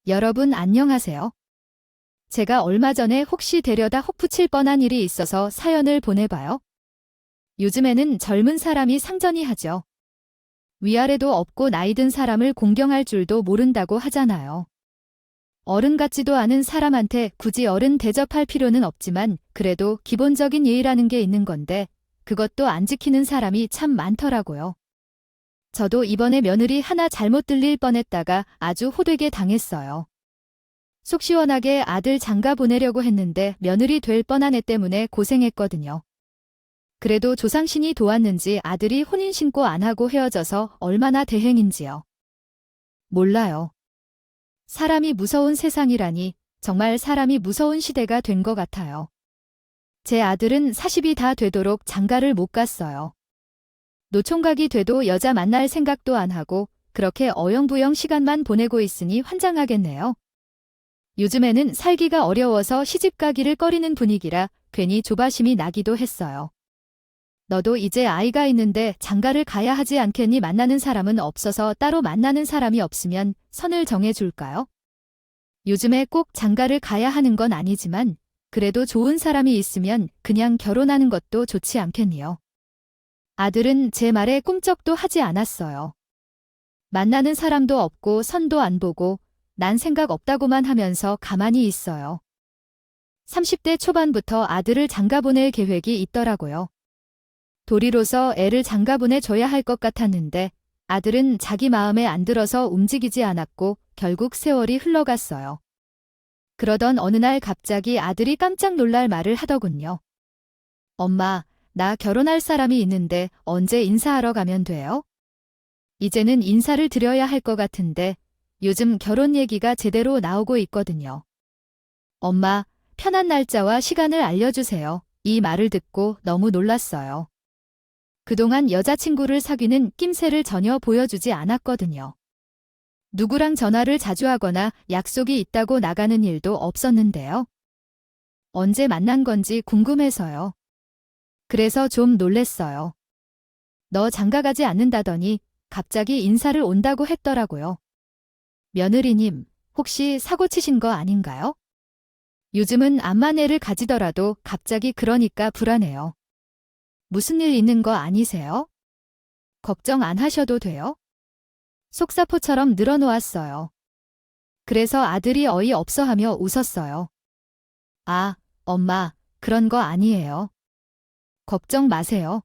여러분 안녕하세요. 제가 얼마 전에 혹시 데려다 혹붙일 뻔한 일이 있어서 사연을 보내봐요. 요즘에는 젊은 사람이 상전이 하죠. 위아래도 없고 나이 든 사람을 공경할 줄도 모른다고 하잖아요. 어른 같지도 않은 사람한테 굳이 어른 대접할 필요는 없지만 그래도 기본적인 예의라는 게 있는 건데 그것도 안 지키는 사람이 참 많더라고요. 저도 이번에 며느리 하나 잘못 들릴 뻔했다가 아주 호되게 당했어요. 속 시원하게 아들 장가 보내려고 했는데 며느리 될 뻔한 애 때문에 고생했거든요. 그래도 조상신이 도왔는지 아들이 혼인 신고 안 하고 헤어져서 얼마나 대행인지요. 몰라요. 사람이 무서운 세상이라니 정말 사람이 무서운 시대가 된 것 같아요. 제 아들은 40이 다 되도록 장가를 못 갔어요. 노총각이 돼도 여자 만날 생각도 안 하고 그렇게 어영부영 시간만 보내고 있으니 환장하겠네요. 요즘에는 살기가 어려워서 시집가기를 꺼리는 분위기라 괜히 조바심이 나기도 했어요. 너도 이제 아이가 있는데 장가를 가야 하지 않겠니? 만나는 사람은 없어서 따로 만나는 사람이 없으면 선을 정해줄까요? 요즘에 꼭 장가를 가야 하는 건 아니지만 그래도 좋은 사람이 있으면 그냥 결혼하는 것도 좋지 않겠니요? 아들은 제 말에 꿈쩍도 하지 않았어요. 만나는 사람도 없고 선도 안 보고 난 생각 없다고만 하면서 가만히 있어요. 30대 초반부터 아들을 장가 보낼 계획이 있더라고요. 도리로서 애를 장가 보내줘야 할 것 같았는데 아들은 자기 마음에 안 들어서 움직이지 않았고 결국 세월이 흘러갔어요. 그러던 어느 날 갑자기 아들이 깜짝 놀랄 말을 하더군요. 엄마, 나 결혼할 사람이 있는데 언제 인사하러 가면 돼요? 이제는 인사를 드려야 할 것 같은데 요즘 결혼 얘기가 제대로 나오고 있거든요. 엄마, 편한 날짜와 시간을 알려주세요. 이 말을 듣고 너무 놀랐어요. 그동안 여자친구를 사귀는 낌새를 전혀 보여주지 않았거든요. 누구랑 전화를 자주 하거나 약속이 있다고 나가는 일도 없었는데요. 언제 만난 건지 궁금해서요. 그래서 좀 놀랬어요. 너 장가가지 않는다더니 갑자기 인사를 온다고 했더라고요. 며느리님, 혹시 사고 치신 거 아닌가요? 요즘은 암만 애를 가지더라도 갑자기 그러니까 불안해요. 무슨 일 있는 거 아니세요? 걱정 안 하셔도 돼요? 속사포처럼 늘어놓았어요. 그래서 아들이 어이없어하며 웃었어요. 아, 엄마, 그런 거 아니에요. 걱정 마세요.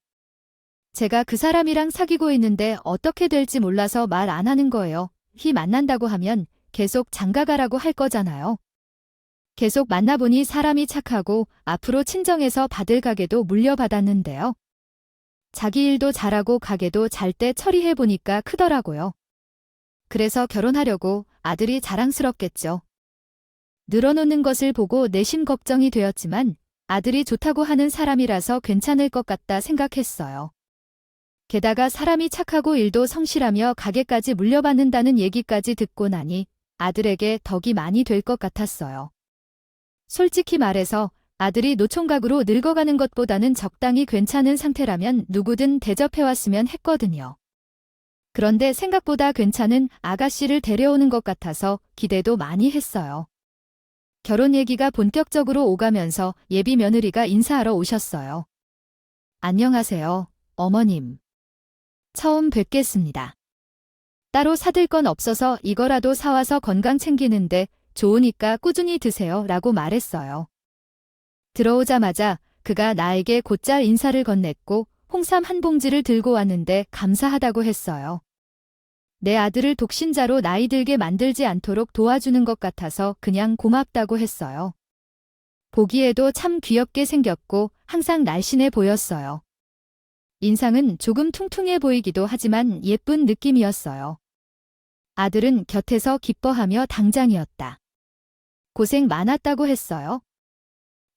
제가 그 사람이랑 사귀고 있는데 어떻게 될지 몰라서 말 안 하는 거예요. 만난다고 하면 계속 장가가라고 할 거잖아요. 계속 만나보니 사람이 착하고 앞으로 친정에서 받을 가게도 물려받았는데요. 자기 일도 잘하고 가게도 잘 때 처리해보니까 크더라고요. 그래서 결혼하려고 아들이 자랑스럽겠죠. 늘어놓는 것을 보고 내심 걱정이 되었지만 아들이 좋다고 하는 사람이라서 괜찮을 것 같다 생각했어요. 게다가 사람이 착하고 일도 성실하며 가게까지 물려받는다는 얘기까지 듣고 나니 아들에게 덕이 많이 될 것 같았어요. 솔직히 말해서 아들이 노총각으로 늙어가는 것보다는 적당히 괜찮은 상태라면 누구든 대접해왔으면 했거든요. 그런데 생각보다 괜찮은 아가씨를 데려오는 것 같아서 기대도 많이 했어요. 결혼 얘기가 본격적으로 오가면서 예비 며느리가 인사하러 오셨어요. 안녕하세요, 어머님. 처음 뵙겠습니다. 따로 사들 건 없어서 이거라도 사와서 건강 챙기는데 좋으니까 꾸준히 드세요 라고 말했어요. 들어오자마자 그가 나에게 곧잘 인사를 건넸고 홍삼 한 봉지를 들고 왔는데 감사하다고 했어요. 내 아들을 독신자로 나이 들게 만들지 않도록 도와주는 것 같아서 그냥 고맙다고 했어요. 보기에도 참 귀엽게 생겼고 항상 날씬해 보였어요. 인상은 조금 퉁퉁해 보이기도 하지만 예쁜 느낌이었어요. 아들은 곁에서 기뻐하며 당장이었다. 고생 많았다고 했어요.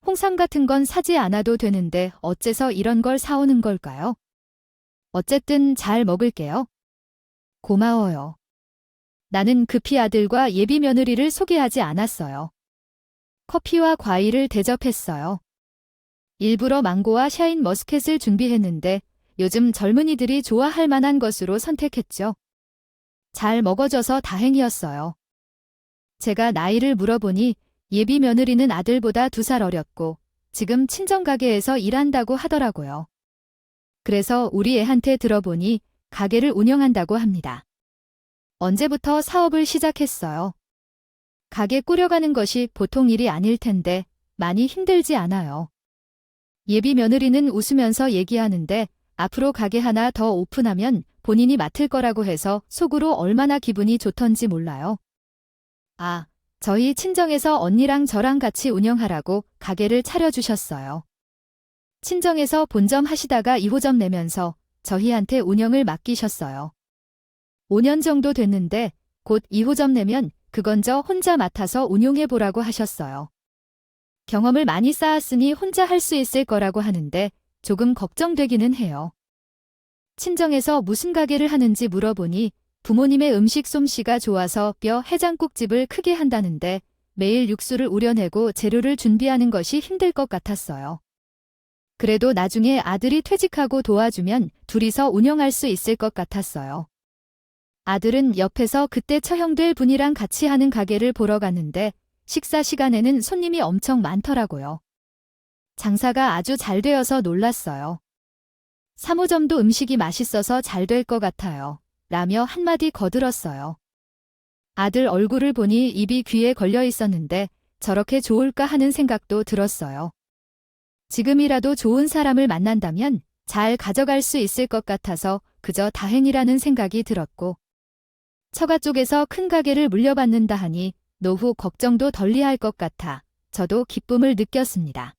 홍삼 같은 건 사지 않아도 되는데 어째서 이런 걸 사오는 걸까요? 어쨌든 잘 먹을게요. 고마워요. 나는 급히 아들과 예비 며느리를 소개하지 않았어요. 커피와 과일을 대접했어요. 일부러 망고와 샤인 머스켓을 준비했는데 요즘 젊은이들이 좋아할 만한 것으로 선택했죠. 잘 먹어줘서 다행이었어요. 제가 나이를 물어보니 예비 며느리는 아들보다 2살 어렸고 지금 친정가게에서 일한다고 하더라고요. 그래서 우리 애한테 들어보니 가게를 운영한다고 합니다. 언제부터 사업을 시작했어요? 가게 꾸려가는 것이 보통 일이 아닐 텐데 많이 힘들지 않아요. 예비 며느리는 웃으면서 얘기하는데 앞으로 가게 하나 더 오픈하면 본인이 맡을 거라고 해서 속으로 얼마나 기분이 좋던지 몰라요. 아, 저희 친정에서 언니랑 저랑 같이 운영하라고 가게를 차려주셨어요. 친정에서 본점 하시다가 2호점 내면서 저희한테 운영을 맡기셨어요. 5년 정도 됐는데 곧 2호점 내면 그건 저 혼자 맡아서 운용해보라고 하셨어요. 경험을 많이 쌓았으니 혼자 할 수 있을 거라고 하는데 조금 걱정되기는 해요. 친정에서 무슨 가게를 하는지 물어보니 부모님의 음식 솜씨가 좋아서 뼈 해장국집을 크게 한다는데 매일 육수를 우려내고 재료를 준비하는 것이 힘들 것 같았어요. 그래도 나중에 아들이 퇴직하고 도와주면 둘이서 운영할 수 있을 것 같았어요. 아들은 옆에서 그때 처형될 분이랑 같이 하는 가게를 보러 갔는데 식사 시간에는 손님이 엄청 많더라고요. 장사가 아주 잘 되어서 놀랐어요. 3호점도 음식이 맛있어서 잘 될 것 같아요. 라며 한마디 거들었어요. 아들 얼굴을 보니 입이 귀에 걸려 있었는데 저렇게 좋을까 하는 생각도 들었어요. 지금이라도 좋은 사람을 만난다면 잘 가져갈 수 있을 것 같아서 그저 다행이라는 생각이 들었고 처가 쪽에서 큰 가게를 물려받는다 하니 노후 걱정도 덜리할 것 같아 저도 기쁨을 느꼈습니다.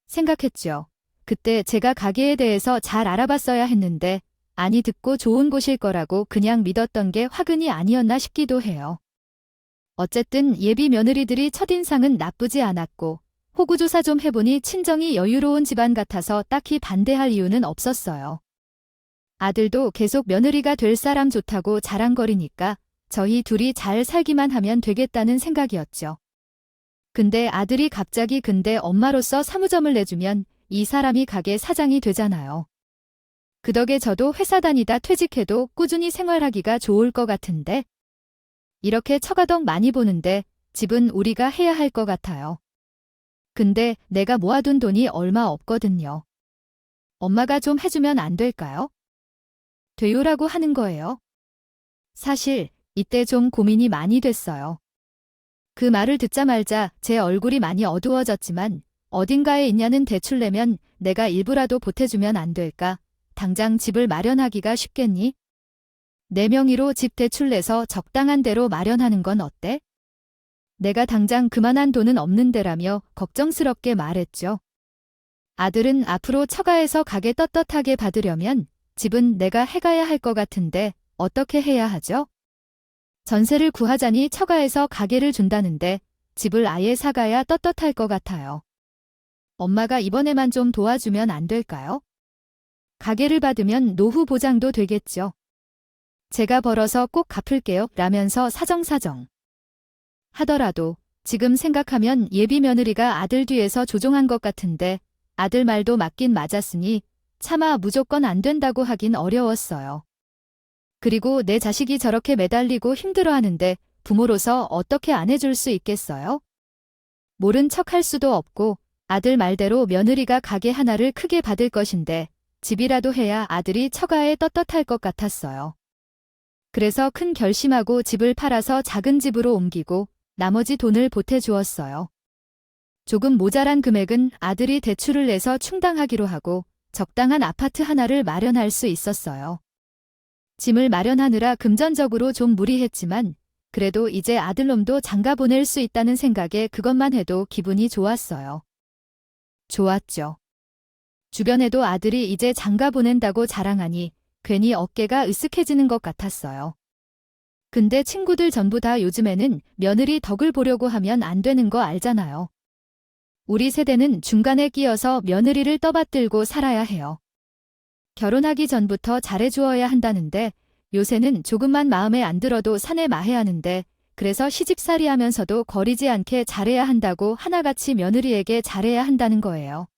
생각했죠. 그때 제가 가게에 대해서 잘 알아봤어야 했는데 아니 듣고 좋은 곳일 거라고 그냥 믿었던 게 화근이 아니었나 싶기도 해요. 어쨌든 예비 며느리들이 첫인상은 나쁘지 않았고 호구조사 좀 해보니 친정이 여유로운 집안 같아서 딱히 반대할 이유는 없었어요. 아들도 계속 며느리가 될 사람 좋다고 자랑거리니까 저희 둘이 잘 살기만 하면 되겠다는 생각이었죠. 근데 아들이 갑자기 근데 엄마로서 사무점을 내주면 이 사람이 가게 사장이 되잖아요. 그 덕에 저도 회사 다니다 퇴직해도 꾸준히 생활하기가 좋을 것 같은데 이렇게 처가덕 많이 보는데 집은 우리가 해야 할 것 같아요. 근데 내가 모아둔 돈이 얼마 없거든요. 엄마가 좀 해주면 안 될까요? 돼요라고 하는 거예요. 사실 이때 좀 고민이 많이 됐어요. 그 말을 듣자마자 제 얼굴이 많이 어두워졌지만 어딘가에 있냐는 대출 내면 내가 일부라도 보태주면 안 될까? 당장 집을 마련하기가 쉽겠니? 내 명의로 집 대출 내서 적당한 대로 마련하는 건 어때? 내가 당장 그만한 돈은 없는데라며 걱정스럽게 말했죠. 아들은 앞으로 처가에서 가게 떳떳하게 받으려면 집은 내가 해가야 할 것 같은데 어떻게 해야 하죠? 전세를 구하자니 처가에서 가게를 준다는데 집을 아예 사가야 떳떳할 것 같아요. 엄마가 이번에만 좀 도와주면 안 될까요? 가게를 받으면 노후 보장도 되겠죠. 제가 벌어서 꼭 갚을게요 라면서 사정사정 하더라도 지금 생각하면 예비 며느리가 아들 뒤에서 조종한 것 같은데 아들 말도 맞긴 맞았으니 차마 무조건 안 된다고 하긴 어려웠어요. 그리고 내 자식이 저렇게 매달리고 힘들어하는데 부모로서 어떻게 안 해줄 수 있겠어요? 모른 척할 수도 없고 아들 말대로 며느리가 가게 하나를 크게 받을 것인데 집이라도 해야 아들이 처가에 떳떳할 것 같았어요. 그래서 큰 결심하고 집을 팔아서 작은 집으로 옮기고 나머지 돈을 보태주었어요. 조금 모자란 금액은 아들이 대출을 내서 충당하기로 하고 적당한 아파트 하나를 마련할 수 있었어요. 짐을 마련하느라 금전적으로 좀 무리했지만 그래도 이제 아들놈도 장가 보낼 수 있다는 생각에 그것만 해도 기분이 좋았어요. 좋았죠. 주변에도 아들이 이제 장가 보낸다고 자랑하니 괜히 어깨가 으쓱해지는 것 같았어요. 근데 친구들 전부 다 요즘에는 며느리 덕을 보려고 하면 안 되는 거 알잖아요. 우리 세대는 중간에 끼어서 며느리를 떠받들고 살아야 해요. 결혼하기 전부터 잘해주어야 한다는데 요새는 조금만 마음에 안 들어도 사내 마해하는데 그래서 시집살이 하면서도 거리지 않게 잘해야 한다고 하나같이 며느리에게 잘해야 한다는 거예요.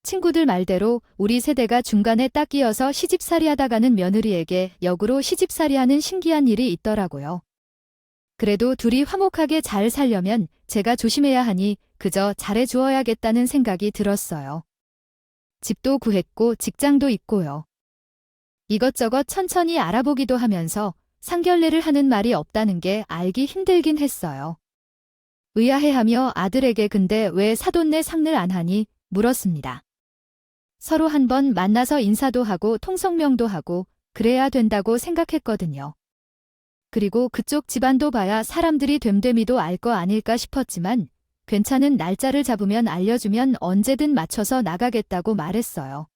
친구들 말대로 우리 세대가 중간에 딱 끼어서 시집살이 하다가는 며느리에게 역으로 시집살이 하는 신기한 일이 있더라고요. 그래도 둘이 화목하게 잘 살려면 제가 조심해야 하니 그저 잘해주어야겠다는 생각이 들었어요. 집도 구했고 직장도 있고요. 이것저것 천천히 알아보기도 하면서 상견례를 하는 말이 없다는 게 알기 힘들긴 했어요. 의아해하며 아들에게 근데 왜 사돈네 상를 안 하니 물었습니다. 서로 한번 만나서 인사도 하고 통성명도 하고 그래야 된다고 생각했거든요. 그리고 그쪽 집안도 봐야 사람들이 됨됨이도 알 거 아닐까 싶었지만 괜찮은 날짜를 잡으면 알려주면 언제든 맞춰서 나가겠다고 말했어요.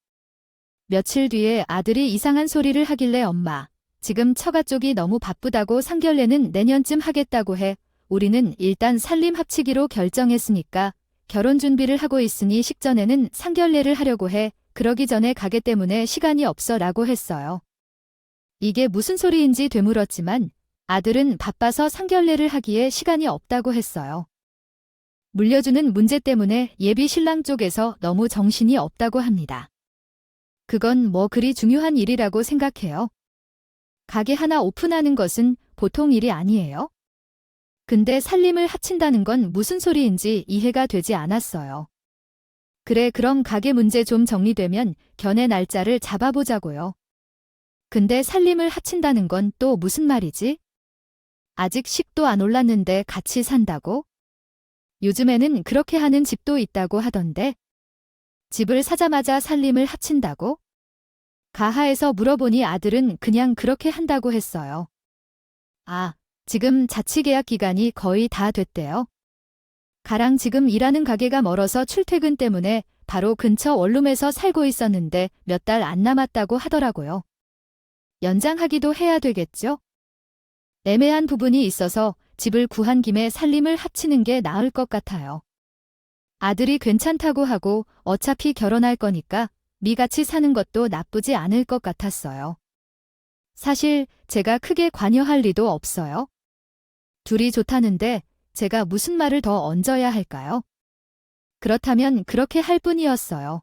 며칠 뒤에 아들이 이상한 소리를 하길래 엄마, 지금 처가 쪽이 너무 바쁘다고 상견례는 내년쯤 하겠다고 해. 우리는 일단 살림 합치기로 결정했으니까 결혼 준비를 하고 있으니 식전에는 상견례를 하려고 해. 그러기 전에 가게 때문에 시간이 없어 라고 했어요. 이게 무슨 소리인지 되물었지만 아들은 바빠서 상견례를 하기에 시간이 없다고 했어요. 물려주는 문제 때문에 예비 신랑 쪽에서 너무 정신이 없다고 합니다. 그건 뭐 그리 중요한 일이라고 생각해요. 가게 하나 오픈하는 것은 보통 일이 아니에요. 근데 살림을 합친다는 건 무슨 소리인지 이해가 되지 않았어요. 그래, 그럼 가게 문제 좀 정리되면 견해 날짜를 잡아보자고요. 근데 살림을 합친다는 건 또 무슨 말이지? 아직 식도 안 올랐는데 같이 산다고? 요즘에는 그렇게 하는 집도 있다고 하던데. 집을 사자마자 살림을 합친다고? 가하에서 물어보니 아들은 그냥 그렇게 한다고 했어요. 아, 지금 자치계약 기간이 거의 다 됐대요. 가랑 지금 일하는 가게가 멀어서 출퇴근 때문에 바로 근처 원룸에서 살고 있었는데 몇 달 안 남았다고 하더라고요. 연장하기도 해야 되겠죠? 애매한 부분이 있어서 집을 구한 김에 살림을 합치는 게 나을 것 같아요. 아들이 괜찮다고 하고 어차피 결혼할 거니까 미같이 사는 것도 나쁘지 않을 것 같았어요. 사실 제가 크게 관여할 리도 없어요. 둘이 좋다는데 제가 무슨 말을 더 얹어야 할까요? 그렇다면 그렇게 할 뿐이었어요.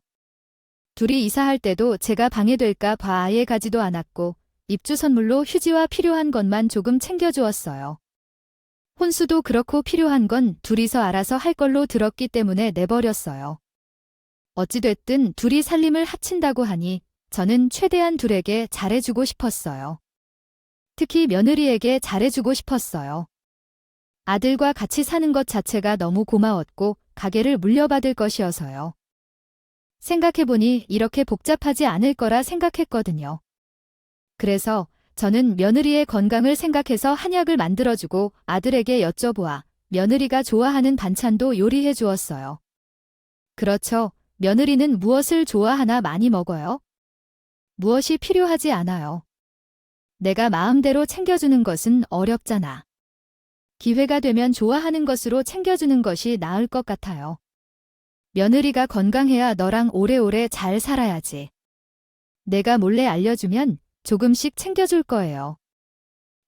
둘이 이사할 때도 제가 방해될까 봐 아예 가지도 않았고 입주 선물로 휴지와 필요한 것만 조금 챙겨주었어요. 혼수도 그렇고 필요한 건 둘이서 알아서 할 걸로 들었기 때문에 내버렸어요. 어찌됐든 둘이 살림을 합친다고 하니 저는 최대한 둘에게 잘해주고 싶었어요. 특히 며느리에게 잘해주고 싶었어요. 아들과 같이 사는 것 자체가 너무 고마웠고 가게를 물려받을 것이어서요. 생각해보니 이렇게 복잡하지 않을 거라 생각했거든요. 그래서 저는 며느리의 건강을 생각해서 한약을 만들어주고 아들에게 여쭤보아 며느리가 좋아하는 반찬도 요리해 주었어요. 그렇죠. 며느리는 무엇을 좋아하나 많이 먹어요? 무엇이 필요하지 않아요. 내가 마음대로 챙겨주는 것은 어렵잖아. 기회가 되면 좋아하는 것으로 챙겨주는 것이 나을 것 같아요. 며느리가 건강해야 너랑 오래오래 잘 살아야지. 내가 몰래 알려주면 조금씩 챙겨줄 거예요.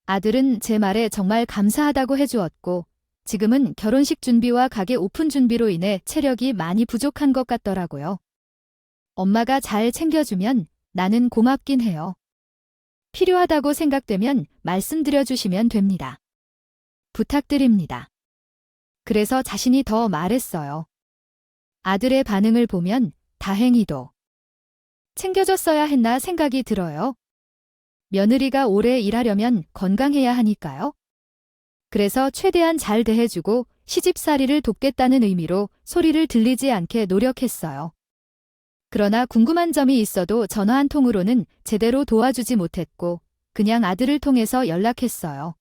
아들은 제 말에 정말 감사하다고 해주었고 지금은 결혼식 준비와 가게 오픈 준비로 인해 체력이 많이 부족한 것 같더라고요. 엄마가 잘 챙겨주면 나는 고맙긴 해요. 필요하다고 생각되면 말씀드려 주시면 됩니다. 부탁드립니다. 그래서 자신이 더 말했어요. 아들의 반응을 보면 다행히도 챙겨줬어야 했나 생각이 들어요. 며느리가 오래 일하려면 건강해야 하니까요. 그래서 최대한 잘 대해주고 시집살이를 돕겠다는 의미로 소리를 들리지 않게 노력했어요. 그러나 궁금한 점이 있어도 전화 한 통으로는 제대로 도와주지 못했고 그냥 아들을 통해서 연락했어요.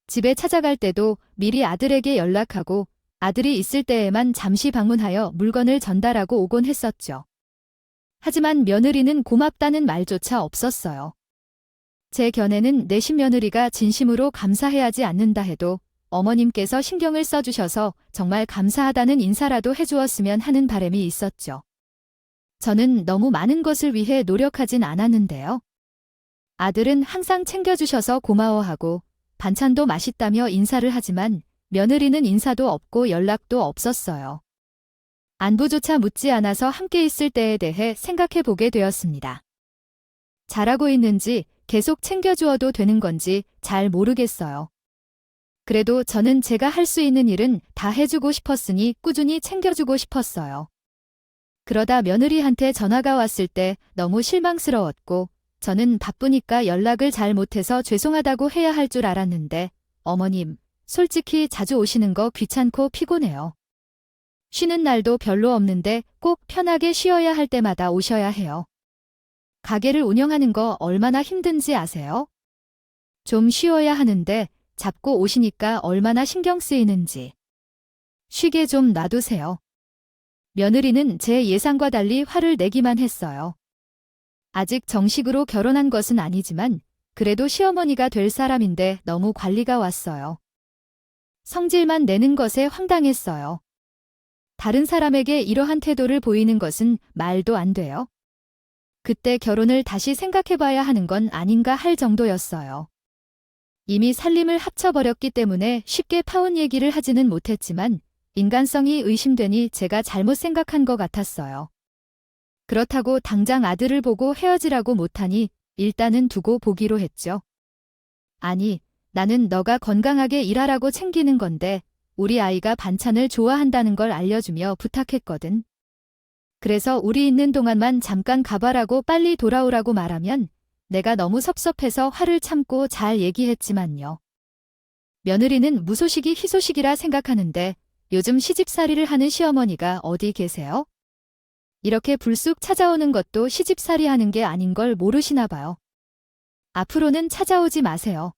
집에 찾아갈 때도 미리 아들에게 연락하고 아들이 있을 때에만 잠시 방문하여 물건을 전달하고 오곤 했었죠. 하지만 며느리는 고맙다는 말조차 없었어요. 제 견해는 내신 며느리가 진심으로 감사해하지 않는다 해도 어머님께서 신경을 써주셔서 정말 감사하다는 인사라도 해주었으면 하는 바람이 있었죠. 저는 너무 많은 것을 위해 노력하진 않았는데요. 아들은 항상 챙겨주셔서 고마워하고 반찬도 맛있다며 인사를 하지만 며느리는 인사도 없고 연락도 없었어요. 안부조차 묻지 않아서 함께 있을 때에 대해 생각해 보게 되었습니다. 잘하고 있는지 계속 챙겨주어도 되는 건지 잘 모르겠어요. 그래도 저는 제가 할 수 있는 일은 다 해주고 싶었으니 꾸준히 챙겨주고 싶었어요. 그러다 며느리한테 전화가 왔을 때 너무 실망스러웠고 저는 바쁘니까 연락을 잘 못해서 죄송하다고 해야 할 줄 알았는데 어머님, 솔직히 자주 오시는 거 귀찮고 피곤해요. 쉬는 날도 별로 없는데 꼭 편하게 쉬어야 할 때마다 오셔야 해요. 가게를 운영하는 거 얼마나 힘든지 아세요? 좀 쉬어야 하는데 잡고 오시니까 얼마나 신경 쓰이는지. 쉬게 좀 놔두세요. 며느리는 제 예상과 달리 화를 내기만 했어요. 아직 정식으로 결혼한 것은 아니지만 그래도 시어머니가 될 사람인데 너무 관리가 왔어요. 성질만 내는 것에 황당했어요. 다른 사람에게 이러한 태도를 보이는 것은 말도 안 돼요. 그때 결혼을 다시 생각해봐야 하는 건 아닌가 할 정도였어요. 이미 살림을 합쳐버렸기 때문에 쉽게 파혼 얘기를 하지는 못했지만 인간성이 의심되니 제가 잘못 생각한 것 같았어요. 그렇다고 당장 아들을 보고 헤어지라고 못하니 일단은 두고 보기로 했죠. 아니, 나는 너가 건강하게 일하라고 챙기는 건데 우리 아이가 반찬을 좋아한다는 걸 알려주며 부탁했거든. 그래서 우리 있는 동안만 잠깐 가봐라고 빨리 돌아오라고 말하면 내가 너무 섭섭해서 화를 참고 잘 얘기했지만요. 며느리는 무소식이 희소식이라 생각하는데 요즘 시집살이를 하는 시어머니가 어디 계세요? 이렇게 불쑥 찾아오는 것도 시집살이 하는 게 아닌 걸 모르시나 봐요. 앞으로는 찾아오지 마세요.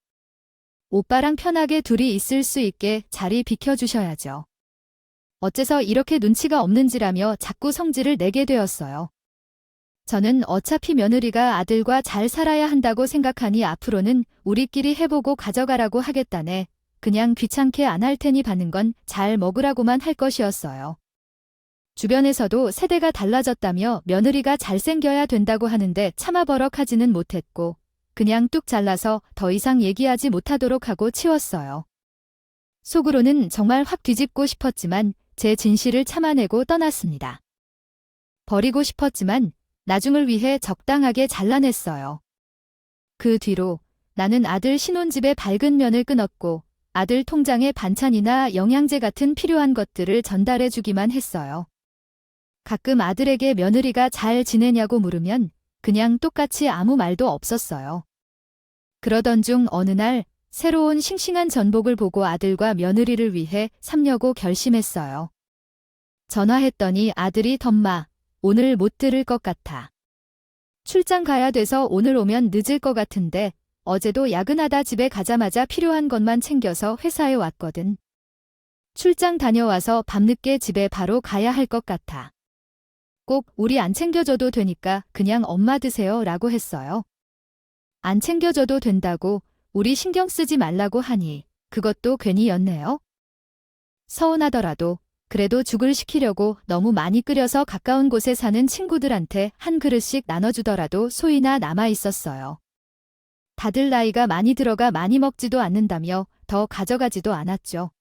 오빠랑 편하게 둘이 있을 수 있게 자리 비켜주셔야죠. 어째서 이렇게 눈치가 없는지라며 자꾸 성질을 내게 되었어요. 저는 어차피 며느리가 아들과 잘 살아야 한다고 생각하니 앞으로는 우리끼리 해보고 가져가라고 하겠다네. 그냥 귀찮게 안 할 테니 받는 건 잘 먹으라고만 할 것이었어요. 주변에서도 세대가 달라졌다며 며느리가 잘생겨야 된다고 하는데 참아버럭하지는 못했고 그냥 뚝 잘라서 더 이상 얘기하지 못하도록 하고 치웠어요. 속으로는 정말 확 뒤집고 싶었지만 제 진실을 참아내고 떠났습니다. 버리고 싶었지만 나중을 위해 적당하게 잘라냈어요. 그 뒤로 나는 아들 신혼집에 밝은 면을 끊었고 아들 통장에 반찬이나 영양제 같은 필요한 것들을 전달해주기만 했어요. 가끔 아들에게 며느리가 잘 지내냐고 물으면 그냥 똑같이 아무 말도 없었어요. 그러던 중 어느 날 새로운 싱싱한 전복을 보고 아들과 며느리를 위해 삼려고 결심했어요. 전화했더니 아들이 덤마, 오늘 못 들을 것 같아. 출장 가야 돼서 오늘 오면 늦을 것 같은데 어제도 야근하다 집에 가자마자 필요한 것만 챙겨서 회사에 왔거든. 출장 다녀와서 밤늦게 집에 바로 가야 할 것 같아. 꼭 우리 안 챙겨줘도 되니까 그냥 엄마 드세요 라고 했어요. 안 챙겨줘도 된다고 우리 신경 쓰지 말라고 하니 그것도 괜히였네요. 서운하더라도 그래도 죽을 시키려고 너무 많이 끓여서 가까운 곳에 사는 친구들한테 한 그릇씩 나눠주더라도 소이나 남아 있었어요. 다들 나이가 많이 들어가 많이 먹지도 않는다며 더 가져가지도 않았죠.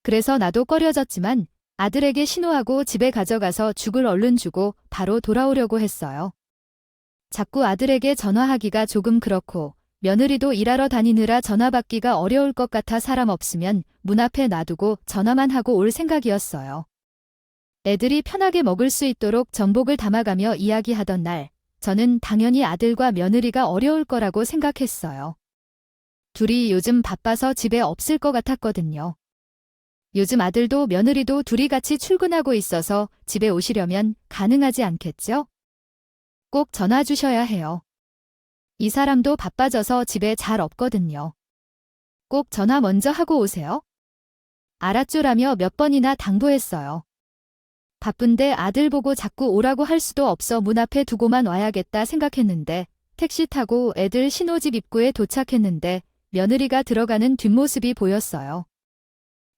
그래서 나도 꺼려졌지만 아들에게 신호하고 집에 가져가서 죽을 얼른 주고 바로 돌아오려고 했어요. 자꾸 아들에게 전화하기가 조금 그렇고 며느리도 일하러 다니느라 전화 받기가 어려울 것 같아 사람 없으면 문 앞에 놔두고 전화만 하고 올 생각이었어요. 애들이 편하게 먹을 수 있도록 전복을 담아가며 이야기하던 날, 저는 당연히 아들과 며느리가 어려울 거라고 생각했어요. 둘이 요즘 바빠서 집에 없을 것 같았거든요. 요즘 아들도 며느리도 둘이 같이 출근하고 있어서 집에 오시려면 가능하지 않겠죠? 꼭 전화 주셔야 해요. 이 사람도 바빠져서 집에 잘 없거든요. 꼭 전화 먼저 하고 오세요. 알았죠라며 몇 번이나 당부했어요. 바쁜데 아들 보고 자꾸 오라고 할 수도 없어 문 앞에 두고만 와야겠다 생각했는데 택시 타고 애들 신호집 입구에 도착했는데 며느리가 들어가는 뒷모습이 보였어요.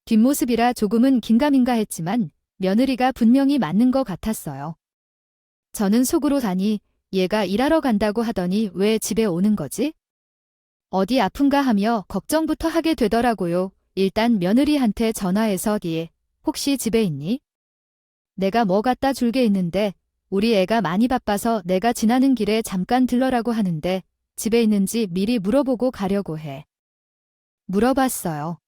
뒷모습이라 조금은 긴가민가 했지만 며느리가 분명히 맞는 것 같았어요. 저는 속으로 다니 얘가 일하러 간다고 하더니 왜 집에 오는 거지? 어디 아픈가 하며 걱정부터 하게 되더라고요. 일단 며느리한테 전화해서 혹시 집에 있니? 내가 뭐 갖다 줄게 있는데 우리 애가 많이 바빠서 내가 지나는 길에 잠깐 들러라고 하는데 집에 있는지 미리 물어보고 가려고 해. 물어봤어요.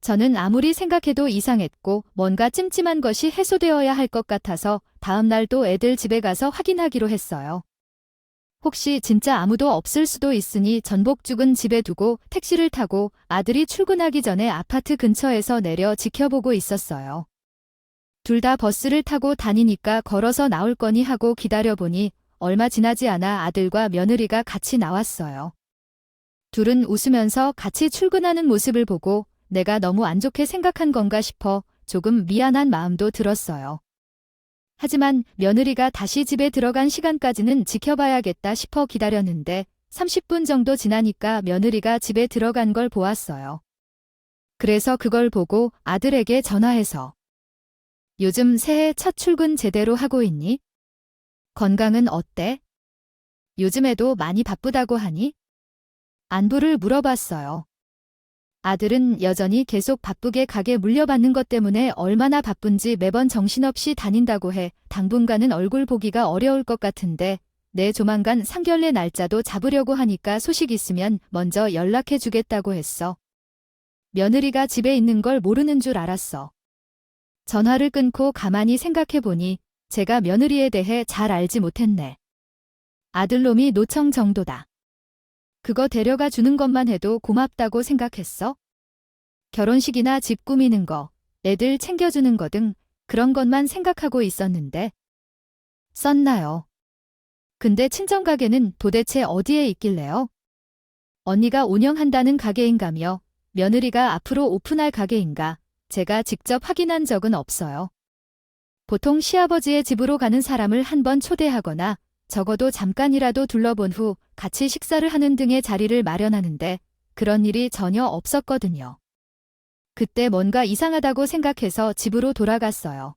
저는 아무리 생각해도 이상했고 뭔가 찜찜한 것이 해소되어야 할 것 같아서 다음 날도 애들 집에 가서 확인하기로 했어요. 혹시 진짜 아무도 없을 수도 있으니 전복죽은 집에 두고 택시를 타고 아들이 출근하기 전에 아파트 근처에서 내려 지켜보고 있었어요. 둘 다 버스를 타고 다니니까 걸어서 나올 거니 하고 기다려보니 얼마 지나지 않아 아들과 며느리가 같이 나왔어요. 둘은 웃으면서 같이 출근하는 모습을 보고 내가 너무 안 좋게 생각한 건가 싶어 조금 미안한 마음도 들었어요. 하지만 며느리가 다시 집에 들어간 시간까지는 지켜봐야겠다 싶어 기다렸는데 30분 정도 지나니까 며느리가 집에 들어간 걸 보았어요. 그래서 그걸 보고 아들에게 전화해서 요즘 새해 첫 출근 제대로 하고 있니? 건강은 어때? 요즘에도 많이 바쁘다고 하니? 안부를 물어봤어요. 아들은 여전히 계속 바쁘게 가게 물려받는 것 때문에 얼마나 바쁜지 매번 정신없이 다닌다고 해 당분간은 얼굴 보기가 어려울 것 같은데 내 조만간 상견례 날짜도 잡으려고 하니까 소식 있으면 먼저 연락해 주겠다고 했어. 며느리가 집에 있는 걸 모르는 줄 알았어. 전화를 끊고 가만히 생각해 보니 제가 며느리에 대해 잘 알지 못했네. 아들놈이 노청 정도다. 그거 데려가 주는 것만 해도 고맙다고 생각했어? 결혼식이나 집 꾸미는 거, 애들 챙겨주는 거 등 그런 것만 생각하고 있었는데 썼나요? 근데 친정가게는 도대체 어디에 있길래요? 언니가 운영한다는 가게인가며 며느리가 앞으로 오픈할 가게인가 제가 직접 확인한 적은 없어요. 보통 시아버지의 집으로 가는 사람을 한번 초대하거나 적어도 잠깐이라도 둘러본 후 같이 식사를 하는 등의 자리를 마련하는데 그런 일이 전혀 없었거든요. 그때 뭔가 이상하다고 생각해서 집으로 돌아갔어요.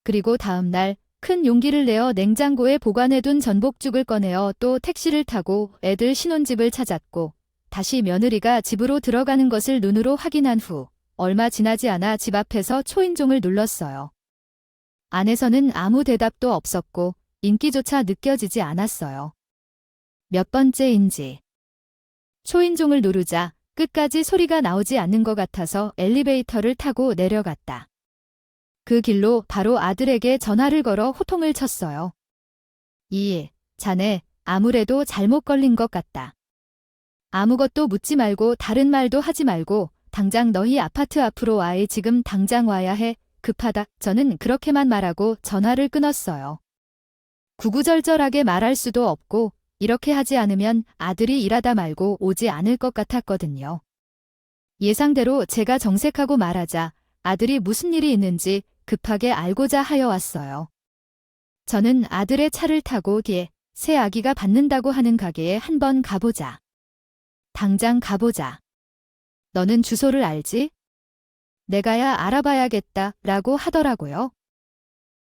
그리고 다음 날 큰 용기를 내어 냉장고에 보관해둔 전복죽을 꺼내어 또 택시를 타고 애들 신혼집을 찾았고 다시 며느리가 집으로 들어가는 것을 눈으로 확인한 후 얼마 지나지 않아 집 앞에서 초인종을 눌렀어요. 안에서는 아무 대답도 없었고 인기조차 느껴지지 않았어요. 몇 번째인지. 초인종을 누르자 끝까지 소리가 나오지 않는 것 같아서 엘리베이터를 타고 내려갔다. 그 길로 바로 아들에게 전화를 걸어 호통을 쳤어요. 자네 아무래도 잘못 걸린 것 같다. 아무것도 묻지 말고 다른 말도 하지 말고 당장 너희 아파트 앞으로 와야 지금 당장 와야 해. 급하다. 저는 그렇게만 말하고 전화를 끊었어요. 구구절절하게 말할 수도 없고 이렇게 하지 않으면 아들이 일하다 말고 오지 않을 것 같았거든요. 예상대로 제가 정색하고 말하자 아들이 무슨 일이 있는지 급하게 알고자 하여 왔어요. 저는 아들의 차를 타고 뒤에 새 아기가 받는다고 하는 가게에 한번 가보자. 당장 가보자. 너는 주소를 알지? 내가야 알아봐야겠다 라고 하더라고요.